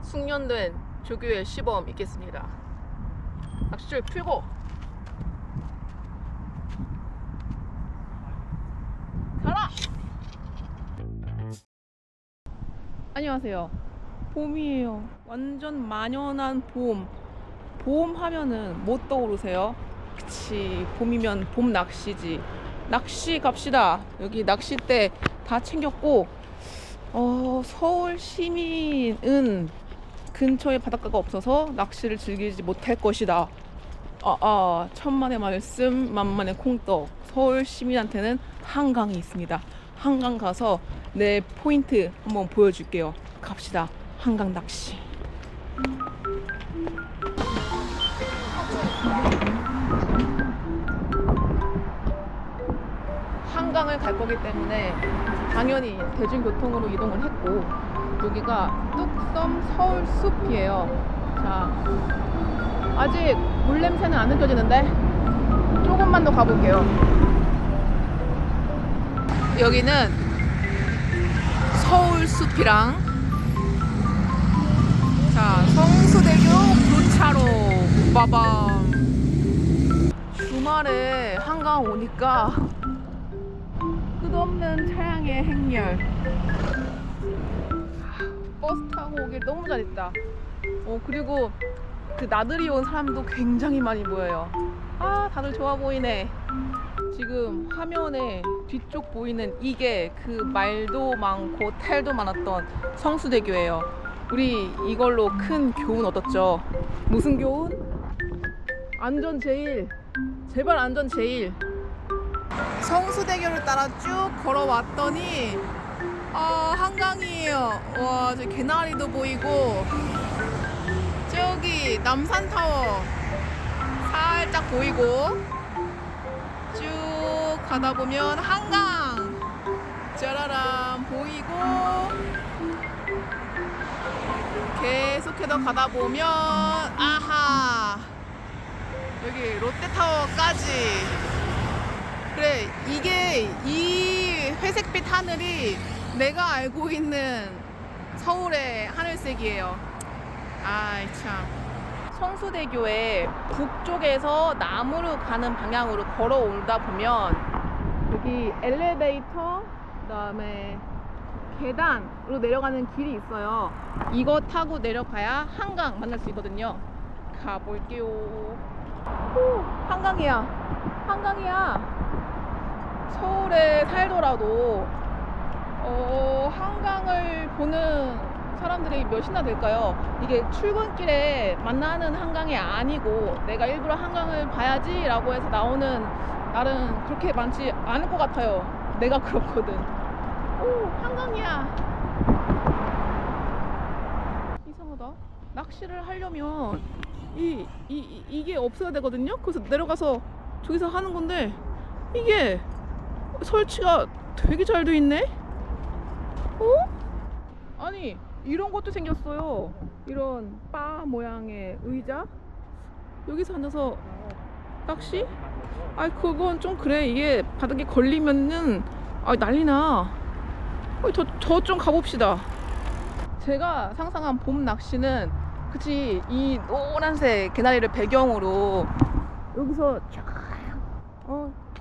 숙련된 조교의 시범 있겠습니다. 낚시줄 풀고 가라! 안녕하세요. 봄이에요. 완전 만연한 봄. 봄 하면은 뭐 떠오르세요? 그치, 봄이면 봄 낚시지. 낚시 갑시다. 여기 낚싯대 다 챙겼고, 서울 시민은 근처에 바닷가가 없어서 낚시를 즐기지 못할 것이다. 천만의 말씀, 만만의 콩떡. 서울 시민한테는 한강이 있습니다. 한강 가서 내 포인트 한번 보여줄게요. 갑시다. 한강 낚시. 한강을 갈 거기 때문에 당연히 대중교통으로 이동을 했고, 여기가 뚝섬 서울숲이에요. 자, 아직 물 냄새는 안 느껴지는데 조금만 더 가볼게요. 여기는 서울숲이랑, 자, 성수대교 교차로 빠밤. 주말에 한강 오니까 끝없는 차량의 행렬. 버스 타고 오길 너무 잘했다. 그리고 그 나들이 온 사람도 굉장히 많이 보여요. 다들 좋아 보이네. 지금 화면에 뒤쪽 보이는 이게 그 말도 많고 탈도 많았던 성수대교예요. 우리 이걸로 큰 교훈 얻었죠. 무슨 교훈? 안전 제일. 제발 안전 제일. 성수대교를 따라 쭉 걸어왔더니 한강이에요. 와, 저 개나리도 보이고 저기 남산타워 살짝 보이고, 쭉 가다 보면 한강 짜라란 보이고, 계속해서 가다 보면 아하, 여기 롯데타워까지. 그래, 이게 이 회색빛 하늘이 내가 알고 있는 서울의 하늘색이에요. 참. 성수대교의 북쪽에서 남으로 가는 방향으로 걸어오다 보면 여기 엘리베이터, 그다음에 계단으로 내려가는 길이 있어요. 이거 타고 내려가야 한강 만날 수 있거든요. 가볼게요. 한강이야. 한강이야. 서울에 살더라도 한강을 보는 사람들이 몇이나 될까요? 이게 출근길에 만나는 한강이 아니고 내가 일부러 한강을 봐야지 라고 해서 나오는 날은 그렇게 많지 않을 것 같아요. 내가 그렇거든. 한강이야. 이상하다. 낚시를 하려면 이게 없어야 되거든요. 그래서 내려가서 저기서 하는 건데 이게 설치가 되게 잘 돼 있네? 아니, 이런 것도 생겼어요. 이런 바 모양의 의자? 여기서 앉아서 낚시? 그건 좀 그래. 이게 바닥에 걸리면은 난리나. 저 좀 가봅시다. 제가 상상한 봄 낚시는, 그치, 이 노란색 개나리를 배경으로 여기서 쫙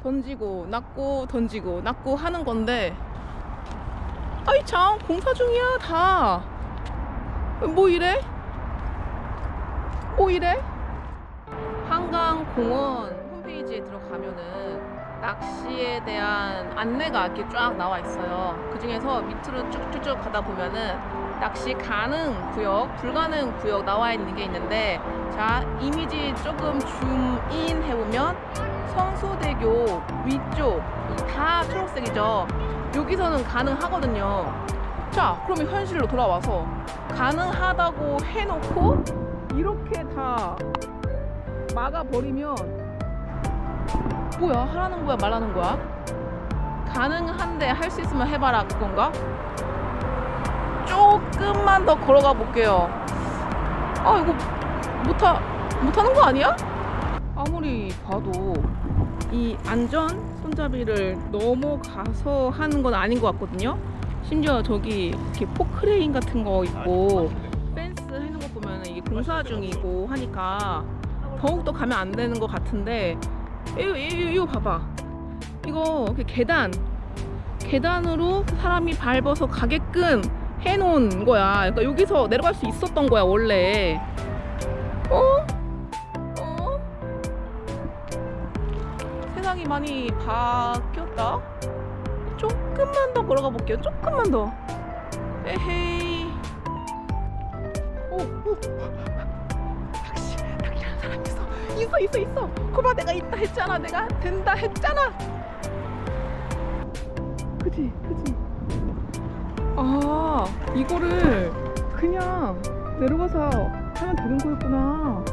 던지고 낚고 던지고 낚고 하는 건데, 참 공사 중이야 다. 뭐 이래? 한강공원 홈페이지에 들어가면은 낚시에 대한 안내가 이렇게 쫙 나와 있어요. 그 중에서 밑으로 쭉쭉쭉 가다 보면은 낚시 가능 구역, 불가능 구역 나와 있는 게 있는데, 자, 이미지 조금 줌인 해보면 성수대교 위쪽 다 초록색이죠. 여기서는 가능하거든요. 자, 그러면 현실로 돌아와서 가능하다고 해놓고 이렇게 다 막아버리면 뭐야? 하라는 거야 말라는 거야? 가능한데 할 수 있으면 해봐라 그건가? 조금만 더 걸어가 볼게요. 이거 못하는 거 아니야? 아무리 봐도 이 안전 손잡이를 넘어가서 하는 건 아닌 것 같거든요. 심지어 저기 이렇게 포크레인 같은 거 있고 펜스 보면은 이게 공사 중이고 하니까 더욱더 가면 안 되는 것 같은데 이거 봐봐. 이거 이렇게 계단으로 사람이 밟아서 가게끔 해놓은 거야. 그러니까 여기서 내려갈 수 있었던 거야 원래. 세상이 많이 바뀌었다. 조금만 더 걸어가 볼게요. 조금만 더. 에헤이. 낚시하는 사람 있어. 거봐, 내가 있다 했잖아. 내가 된다 했잖아. 그치. 아, 이거를 그냥 내려가서 하면 되는 거였구나.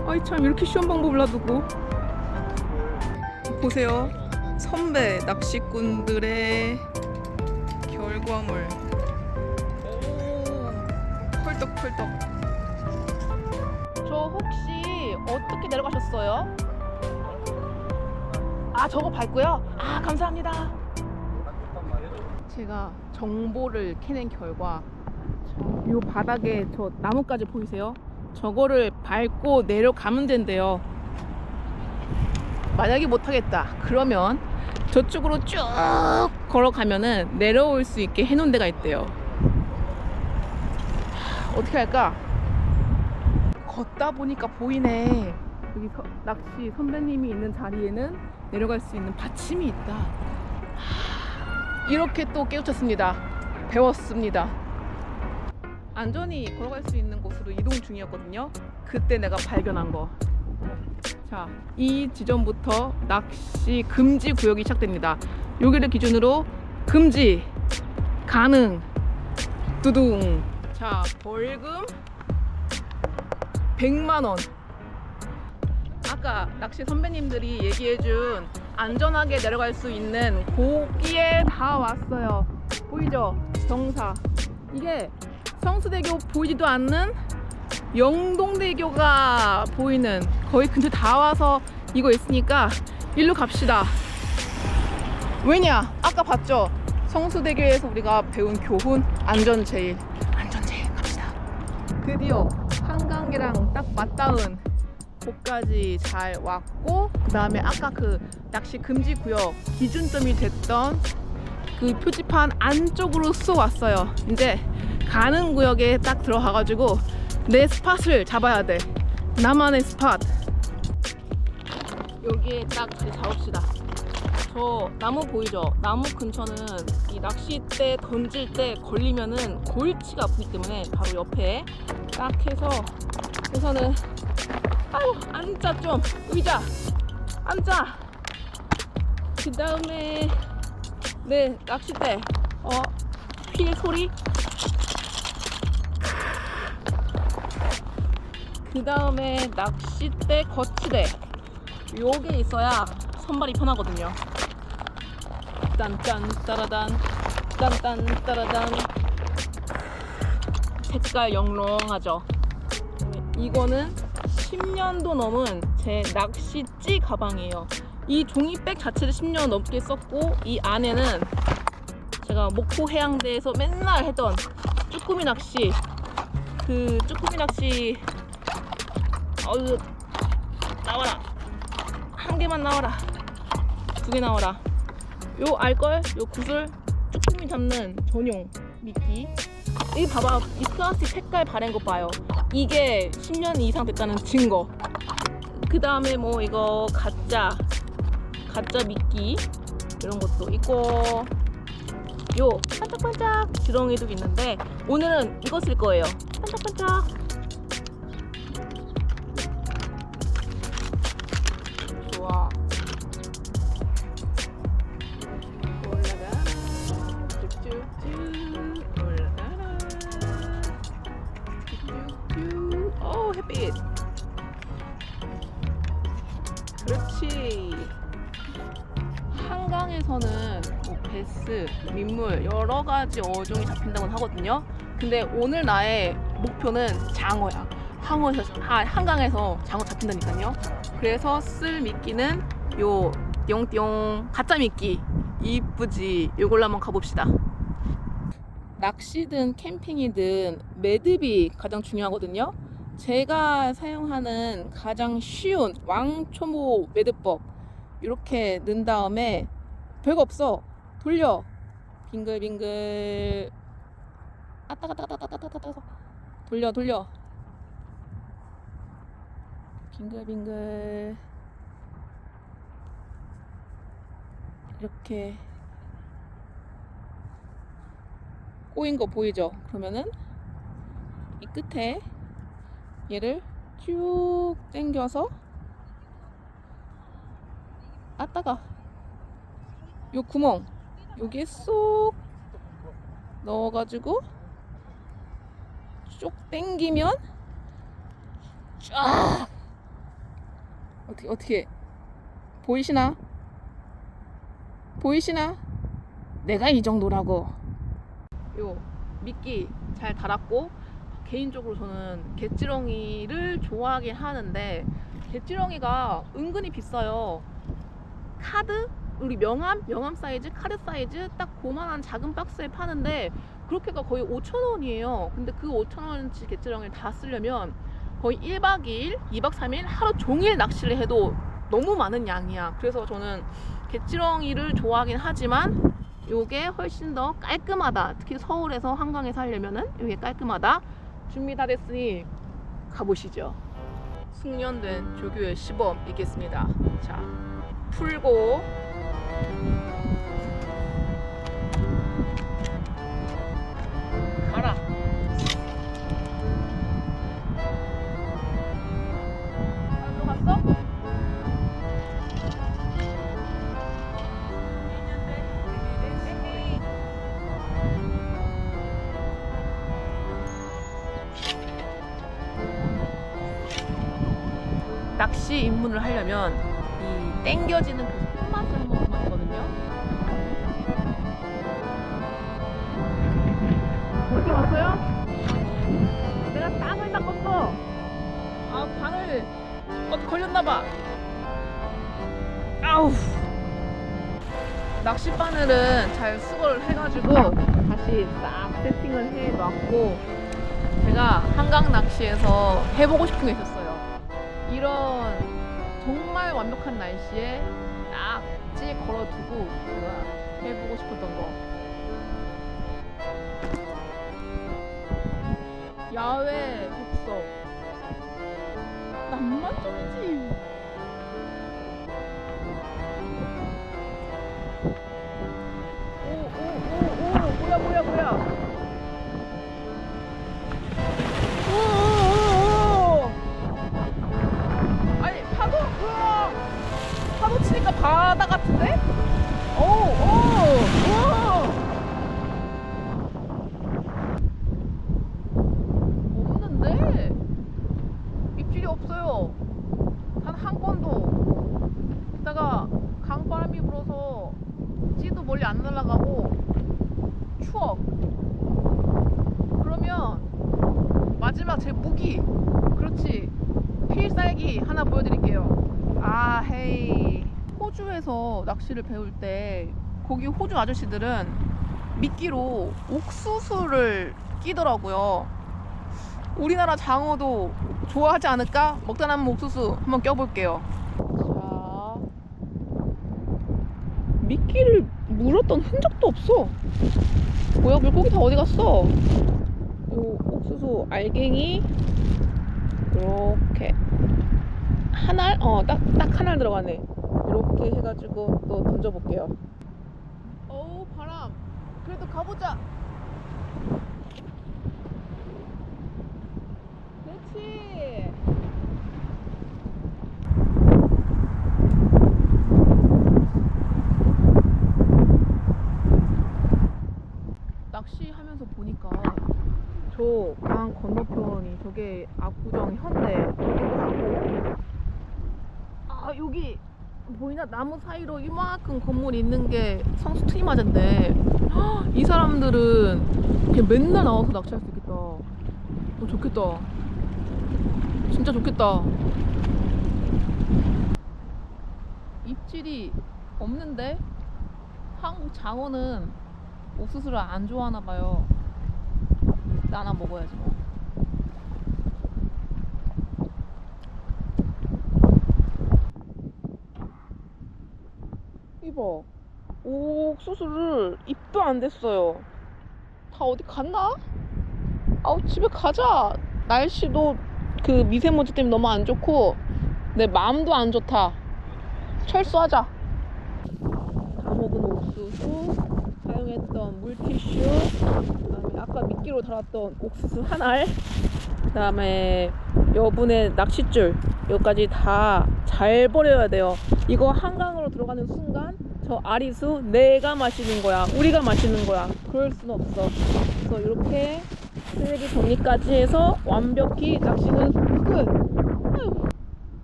아이 참, 이렇게 쉬운 방법을 놔두고. 보세요. 선배 낚시꾼들의 결과물. 오, 펄떡펄떡. 저 혹시 어떻게 내려가셨어요? 아, 저거 밟고요? 아, 감사합니다. 제가 정보를 캐낸 결과 이 바닥에 저 나뭇가지 보이세요? 저거를 밟고 내려가면 된대요. 만약에 못하겠다 그러면 저쪽으로 쭉 걸어가면은 내려올 수 있게 해놓은 데가 있대요. 어떻게 할까? 걷다 보니까 보이네. 여기 낚시 선배님이 있는 자리에는 내려갈 수 있는 받침이 있다. 이렇게 또 깨우쳤습니다. 배웠습니다. 안전히 걸어갈 수 있는 곳으로 이동 중이었거든요. 그때 내가 발견한 거. 자, 이 지점부터 낚시 금지 구역이 시작됩니다. 여기를 기준으로 금지, 가능, 두둥. 자, 벌금 100만 원. 아까 낚시 선배님들이 얘기해준 안전하게 내려갈 수 있는 거기에 다 왔어요. 보이죠? 경사. 이게 성수대교 보이지도 않는 영동대교가 보이는 거의 근처 다 와서 이거 있으니까 일로 갑시다. 왜냐? 아까 봤죠? 성수대교에서 우리가 배운 교훈, 안전제일 갑시다. 드디어 한강이랑 딱 맞닿은 곳까지 잘 왔고, 그 다음에 아까 그 낚시 금지 구역 기준점이 됐던 그 표지판 안쪽으로 쏙 왔어요. 이제 가는 구역에 딱 들어가가지고 내 스팟을 잡아야 돼. 나만의 스팟. 여기에 딱 자리 잡읍시다. 저 나무 보이죠? 나무 근처는 이 낚싯대 던질 때 걸리면은 골치가 아프기 때문에 바로 옆에 딱 해서 우선은 아유, 앉자. 좀 의자 앉아. 그 다음에 네, 낚싯대 휠 소리. 그 다음에 낚싯대 거치대. 요게 있어야 선발이 편하거든요. 딴딴 따라단, 딴딴 따라단. 색깔 영롱하죠. 이거는 10년도 넘은 제 낚시찌 가방이에요. 이 종이백 자체를 10년 넘게 썼고, 이 안에는 제가 목포 해양대에서 맨날 했던 쭈꾸미 낚시, 그 쭈꾸미 낚시 나와라. 한 개만 나와라. 두 개 나와라. 요 알걸? 요 구슬 쭈꾸미 잡는 전용 미끼. 이 봐봐, 이 플라스틱 색깔 바랜 거 봐요. 이게 10년 이상 됐다는 증거. 그 다음에 뭐 이거 가짜 미끼 이런 것도 있고, 요 반짝반짝 지렁이도 있는데 오늘은 이거 쓸 거예요. 반짝반짝. 좋아. 올라가라. 쭉쭉쭉 올라가라. 쭉쭉쭉. 오, 햇빛. 그렇지. 한강에서는 뭐 베스, 민물 여러 가지 어종이 잡힌다고 하거든요. 근데 오늘 나의 목표는 장어야. 한강에서 장어 잡힌다니까요. 그래서 쓸 미끼는 요 띠용띠용 가짜 미끼. 이쁘지? 요걸로 한번 가봅시다. 낚시든 캠핑이든 매듭이 가장 중요하거든요. 제가 사용하는 가장 쉬운 왕초보 매듭법, 이렇게 넣은 다음에 별거 없어. 돌려. 빙글빙글. 아따가따가따가따가따가. 돌려. 빙글빙글. 이렇게 꼬인 거 보이죠? 그러면은 이 끝에 얘를 쭉 당겨서 아따가 요 구멍 여기에 쏙 넣어가지고 쭉 당기면 쫙. 어떻게 보이시나? 내가 이 정도라고. 요 미끼 잘 달았고, 개인적으로 저는 갯지렁이를 좋아하긴 하는데 갯지렁이가 은근히 비싸요. 카드, 우리 명함 사이즈, 카드 사이즈 딱 그만한 작은 박스에 파는데 그렇게가 거의 5,000원이에요. 근데 그 5,000원치 갯지렁이를 다 쓰려면 거의 1박 2일, 2박 3일 하루 종일 낚시를 해도 너무 많은 양이야. 그래서 저는 갯지렁이를 좋아하긴 하지만 요게 훨씬 더 깔끔하다. 특히 서울에서 한강에 살려면은 요게 깔끔하다. 준비 다 됐으니 가보시죠. 숙련된 조교의 시범 있겠습니다. 자, 풀고 가라. 잘 들어갔어? 낚시 입문을 하려면 이 땡겨지는 그 손맛을 한번 보면 되거든요. 어디 왔어요? 내가 땅을 닦았어. 아, 바늘 어디 걸렸나봐. 아우. 낚시 바늘은 잘 수거를 해가지고 다시 싹 세팅을 해놨고, 제가 한강 낚시에서 해보고 싶은 게 있었어요. 이런 정말 완벽한 날씨에 낙지 걸어두고 제가 해보고 싶었던 거. 야외 독서. 낭만적이지. 오, 뭐야. 아니, 파도 치니까 바다 같은데? 없는데? 입질이 없어요. 단 한 건도. 게다가 강바람이 불어서 찌도 멀리 안 날아가고 추워. 그러면 마지막 제 무기, 그렇지, 필살기 하나 보여드릴게요. 아, 헤이. 호주에서 낚시를 배울 때 거기 호주 아저씨들은 미끼로 옥수수를 끼더라고요. 우리나라 장어도 좋아하지 않을까? 먹다 남은 옥수수 한번 껴볼게요. 자, 미끼를 물었던 흔적도 없어. 뭐야, 물고기 다 어디 갔어? 요 옥수수 알갱이 이렇게 한 알? 딱 한 알 들어가네. 이렇게 해가지고 또 던져볼게요. 어우, 바람. 그래도 가보자. 그렇지. 낚시하면서 보니까 저 강 건너편이 저게 압구정 현대. 아, 여기 보이나? 나무 사이로 이만큼 건물이 있는 게 성수 트리마젠데, 이 사람들은 그냥 맨날 나와서 낚시할 수 있겠다. 좋겠다. 진짜 좋겠다. 입질이 없는데 한국 장어는 옥수수를 안 좋아하나 봐요. 나나 먹어야지 뭐. 이봐, 옥수수를 입도 안 댔어요. 다 어디 갔나? 아우, 집에 가자. 날씨도 그 미세먼지 때문에 너무 안 좋고 내 마음도 안 좋다. 철수하자. 다 먹은 옥수수, 사용했던 물티슈, 그다음에 아까 미끼로 달았던 옥수수 한 알, 그다음에 여분의 낚싯줄, 여기까지 다 잘 버려야 돼요. 이거 한강으로 들어가는 순간 저 아리수 내가 마시는 거야, 우리가 마시는 거야. 그럴 순 없어. 그래서 이렇게 쓰레기 정리까지 해서 완벽히 낚시는 끝. 아휴.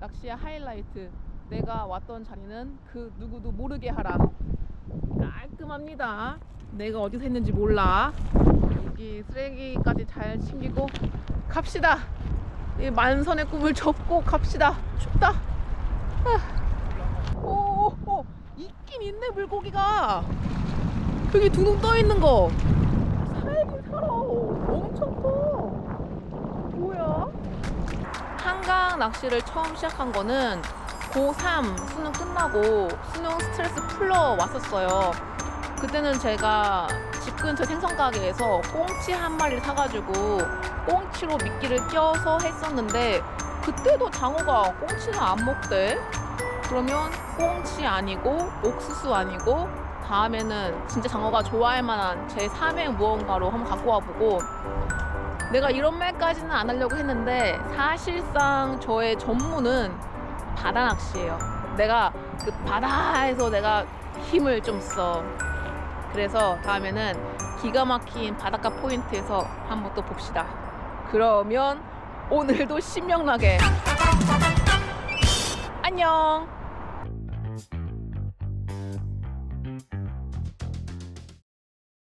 낚시의 하이라이트, 내가 왔던 자리는 그 누구도 모르게 하라. 깔끔합니다. 내가 어디서 했는지 몰라. 여기 쓰레기까지 잘 챙기고 갑시다. 이 만선의 꿈을 접고 갑시다. 춥다. 오, 있긴 있네, 물고기가. 여기 둥둥 떠 있는 거. 살긴 살아. 엄청 커. 뭐야? 한강 낚시를 처음 시작한 거는 고3 수능 끝나고 수능 스트레스 풀러 왔었어요. 그때는 제가 집 근처 생선가게에서 꽁치 한 마리를 사가지고 꽁치로 미끼를 껴서 했었는데 그때도 장어가 꽁치는 안 먹대. 그러면 꽁치 아니고 옥수수 아니고 다음에는 진짜 장어가 좋아할 만한 제 3행 무언가로 한번 갖고 와보고, 내가 이런 말까지는 안 하려고 했는데 사실상 저의 전문은 바다 낚시예요. 내가 그 바다에서 내가 힘을 좀 써. 그래서 다음에는 기가 막힌 바닷가 포인트에서 한번 또 봅시다. 그러면 오늘도 신명나게 안녕.